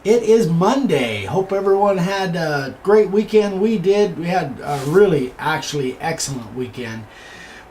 It is Monday. Hope everyone had a great weekend. We did. We had a really, actually excellent weekend.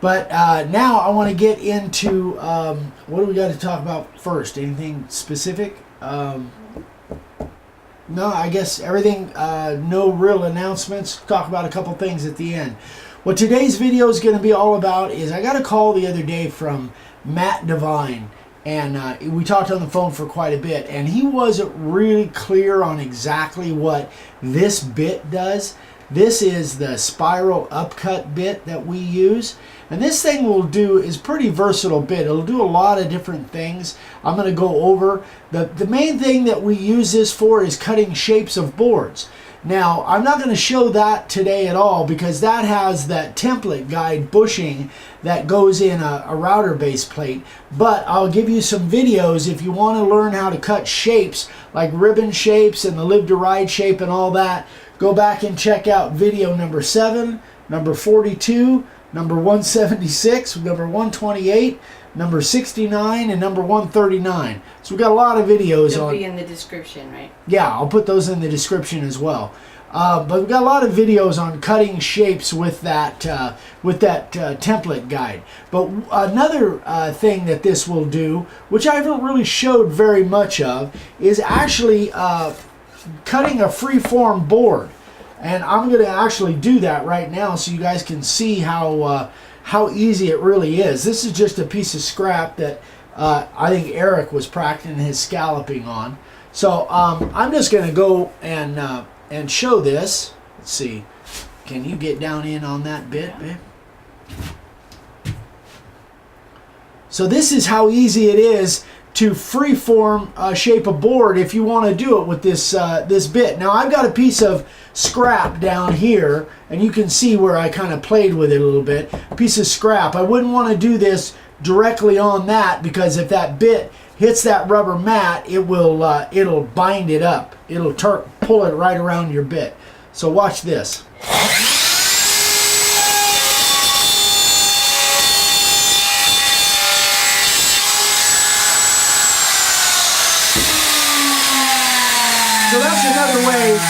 But now I want to get into what do we got to talk about first? Anything specific? No, I guess everything, no real announcements. Talk about a couple things at the end. What today's video is going to be all about is I got a call the other day from Matt Devine. And we talked on the phone for quite a bit, and he wasn't really clear on exactly what this bit does. This is the spiral upcut bit that we use, and this thing will do is pretty versatile bit. It'll do a lot of different things. I'm going to go over the main thing that we use this for is cutting shapes of boards. Now, I'm not going to show that today at all because that has that template guide bushing that goes in a router base plate. But I'll give you some videos if you want to learn how to cut shapes like ribbon shapes and the live to ride shape and all that. Go back and check out video number 7, number 42, number 176, number 128, number 69, and number 139. So we've got a lot of videos. They'll be in the description, right? Yeah, I'll put those in the description as well. But we've got a lot of videos on cutting shapes with that template guide. But another thing that this will do, which I haven't really showed very much of, is actually cutting a free-form board. And I'm going to actually do that right now so you guys can see how easy it really is. This is just a piece of scrap that I think Eric was practicing his scalloping on. So I'm just going to go and show this. Let's see. Can you get down in on that bit, babe? So this is how easy it is to freeform shape a board if you want to do it with this this bit. Now I've got a piece of scrap down here, and you can see where I kind of played with it a little bit. A piece of scrap. I wouldn't want to do this directly on that because if that bit hits that rubber mat, it will it'll bind it up. It'll pull it right around your bit. So watch this. So that's another way.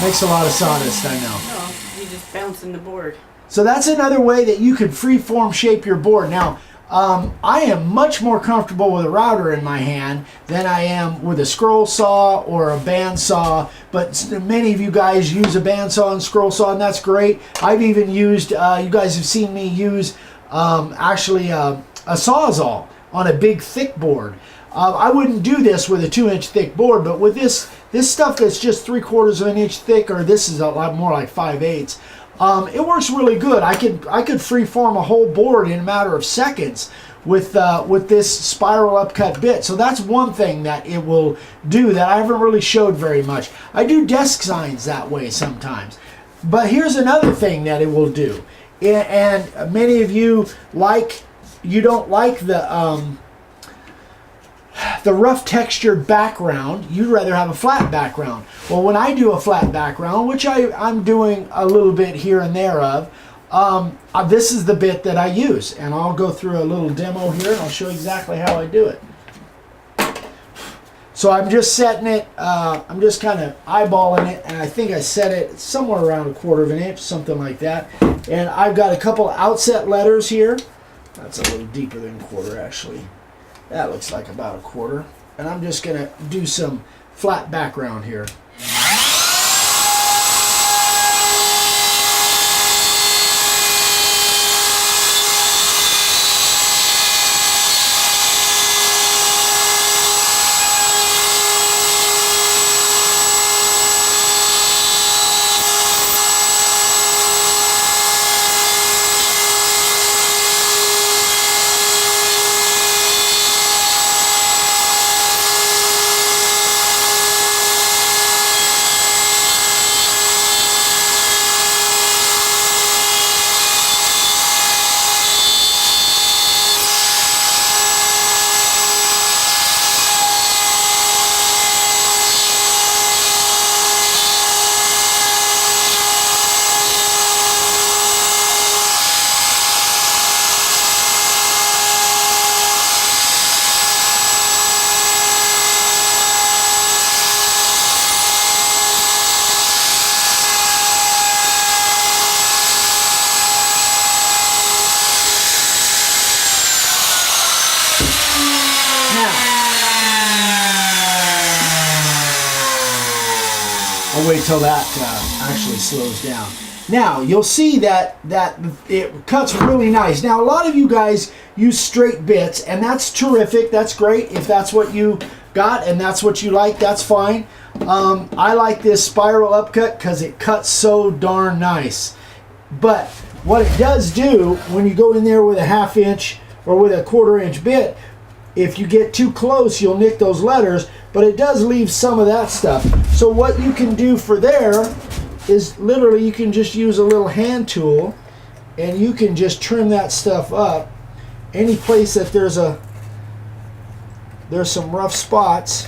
Makes a lot of sawdust, I know. No, you're just bouncing the board. So that's another way that you could freeform shape your board. Now, I am much more comfortable with a router in my hand than I am with a scroll saw or a band saw. But many of you guys use a band saw and scroll saw, and that's great. I've even used, you guys have seen me use actually a Sawzall on a big thick board. I wouldn't do this with a 2-inch thick board, but with this stuff that's just 3/4 of an inch thick, or this is a lot more like 5/8, it works really good. I could freeform a whole board in a matter of seconds with this spiral upcut bit. So that's one thing that it will do that I haven't really showed very much. I do desk signs that way sometimes. But here's another thing that it will do, and many of you don't like the rough textured background. You'd rather have a flat background. Well, when I do a flat background, which I'm doing a little bit here and there of, this is the bit that I use. And I'll go through a little demo here and I'll show exactly how I do it. So I'm just setting it, I'm just kind of eyeballing it, and I think I set it somewhere around 1/4 of an inch, something like that. And I've got a couple outset letters here. That's a little deeper than 1/4 actually. That looks like about 1/4. And I'm just going to do some flat background here. wait till that actually slows down. Now, you'll see that it cuts really nice. Now, a lot of you guys use straight bits, and that's terrific. That's great. If that's what you got and that's what you like, that's fine. I like this spiral upcut because it cuts so darn nice. But what it does do, when you go in there with a 1/2 inch or with a 1/4 inch bit, if you get too close, you'll nick those letters, but it does leave some of that stuff. So what you can do for there is literally you can just use a little hand tool and you can just trim that stuff up. Any place that there's some rough spots,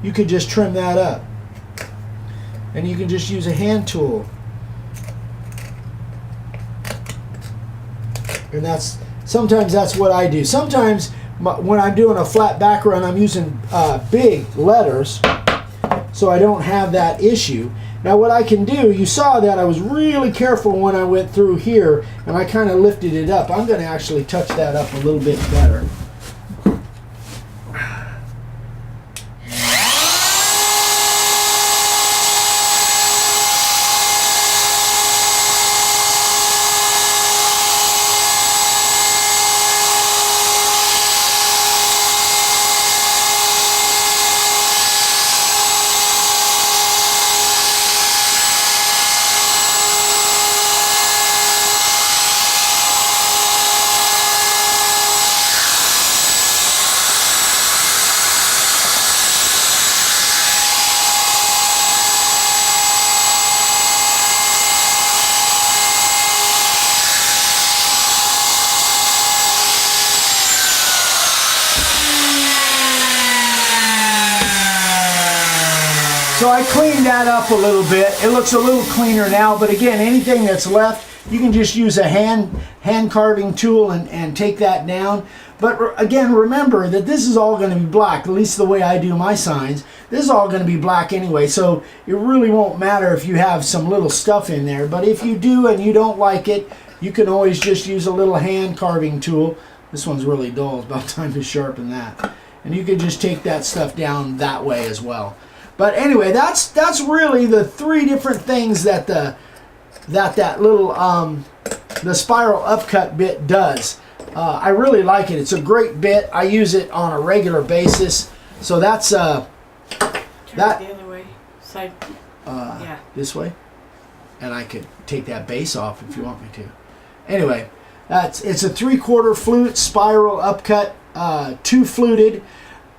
you could just trim that up. And you can just use a hand tool. And sometimes that's what I do. Sometimes when I'm doing a flat background, I'm using big letters so I don't have that issue. Now what I can do, you saw that I was really careful when I went through here and I kind of lifted it up. I'm going to actually touch that up a little bit better. So I cleaned that up a little bit. It looks a little cleaner now, but again, anything that's left, you can just use a hand carving tool and take that down. But again, remember that this is all going to be black, at least the way I do my signs. This is all going to be black anyway, so it really won't matter if you have some little stuff in there. But if you do and you don't like it, you can always just use a little hand carving tool. This one's really dull. It's about time to sharpen that. And you can just take that stuff down that way as well. But anyway, that's really the 3 different things that that little the spiral upcut bit does. I really like it. It's a great bit. I use it on a regular basis. So that's Turn it the other way. Side. Yeah. This way, and I could take that base off if you want me to. Anyway, it's a 3/4 flute spiral upcut, 2 fluted.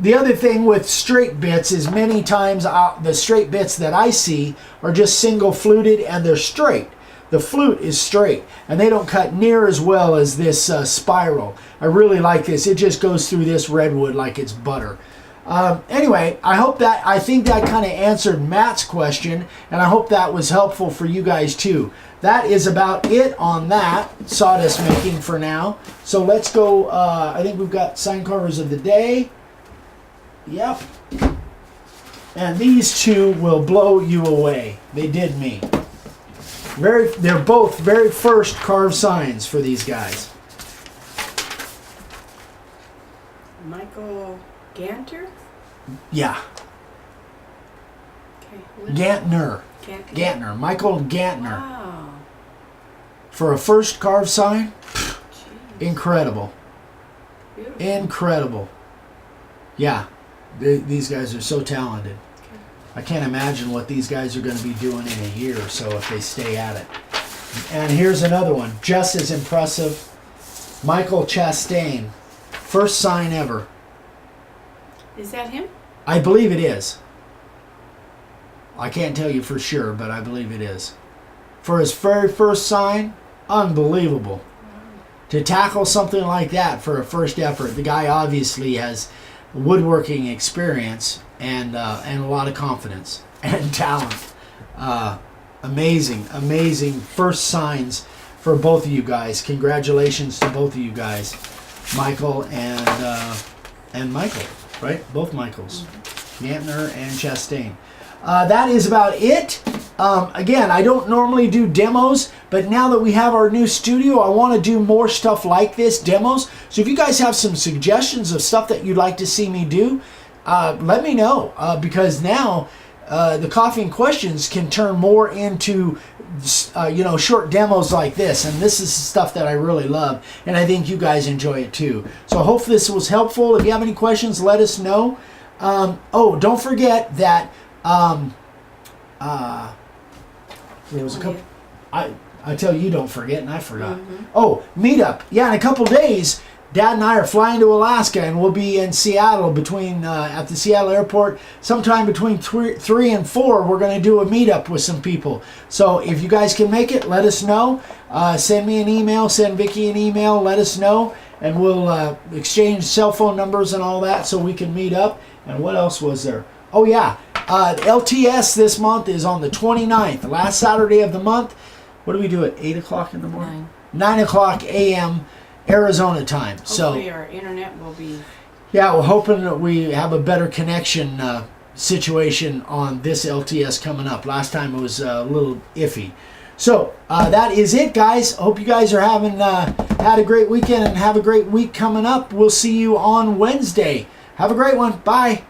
The other thing with straight bits is many times the straight bits that I see are just single fluted and they're straight. The flute is straight and they don't cut near as well as this spiral. I really like this. It just goes through this redwood like it's butter. Anyway, I think that kind of answered Matt's question, and I hope that was helpful for you guys too. That is about it on that sawdust making for now. So let's go. I think we've got sign carvers of the day. Yep. And these 2 will blow you away. They did me. They're both very first carved signs for these guys. Michael Ganter? Yeah. Okay. Gantner. Gantner. Michael Gantner. Wow. For a first carved sign, Jeez. incredible. Beautiful. Incredible. Yeah. These guys are so talented. Okay. I can't imagine what these guys are going to be doing in a year or so if they stay at it. And here's another one, just as impressive. Michael Chastain, first sign ever. Is that him? I believe it is. I can't tell you for sure, but I believe it is. For his very first sign, unbelievable. Wow. To tackle something like that for a first effort, the guy obviously has woodworking experience and a lot of confidence and talent. Amazing first signs for both of you guys. Congratulations to both of you guys, Michael and Michael, right? Both Michaels, Gantner and Chastain. That is about it. Again, I don't normally do demos, but now that we have our new studio, I want to do more stuff like this, demos. So if you guys have some suggestions of stuff that you'd like to see me do, let me know, because now the coughing questions can turn more into short demos like this, and this is stuff that I really love, and I think you guys enjoy it too. So I hope this was helpful. If you have any questions, let us know. Don't forget that there was a couple. I tell you, don't forget, and I forgot. Meetup. Yeah, in a couple days, Dad and I are flying to Alaska, and we'll be in Seattle at the Seattle airport sometime between 3 and 4. We're going to do a meetup with some people. So if you guys can make it, let us know. Send me an email, send Vicki an email, let us know, and we'll exchange cell phone numbers and all that so we can meet up. And what else was there? Oh yeah, LTS this month is on the 29th, the last Saturday of the month. What do we do at 8 o'clock in the morning? 9 o'clock a.m. Arizona time. Hopefully our internet will be... Yeah, we're hoping that we have a better connection situation on this LTS coming up. Last time it was a little iffy. So that is it, guys. Hope you guys are having had a great weekend and have a great week coming up. We'll see you on Wednesday. Have a great one. Bye.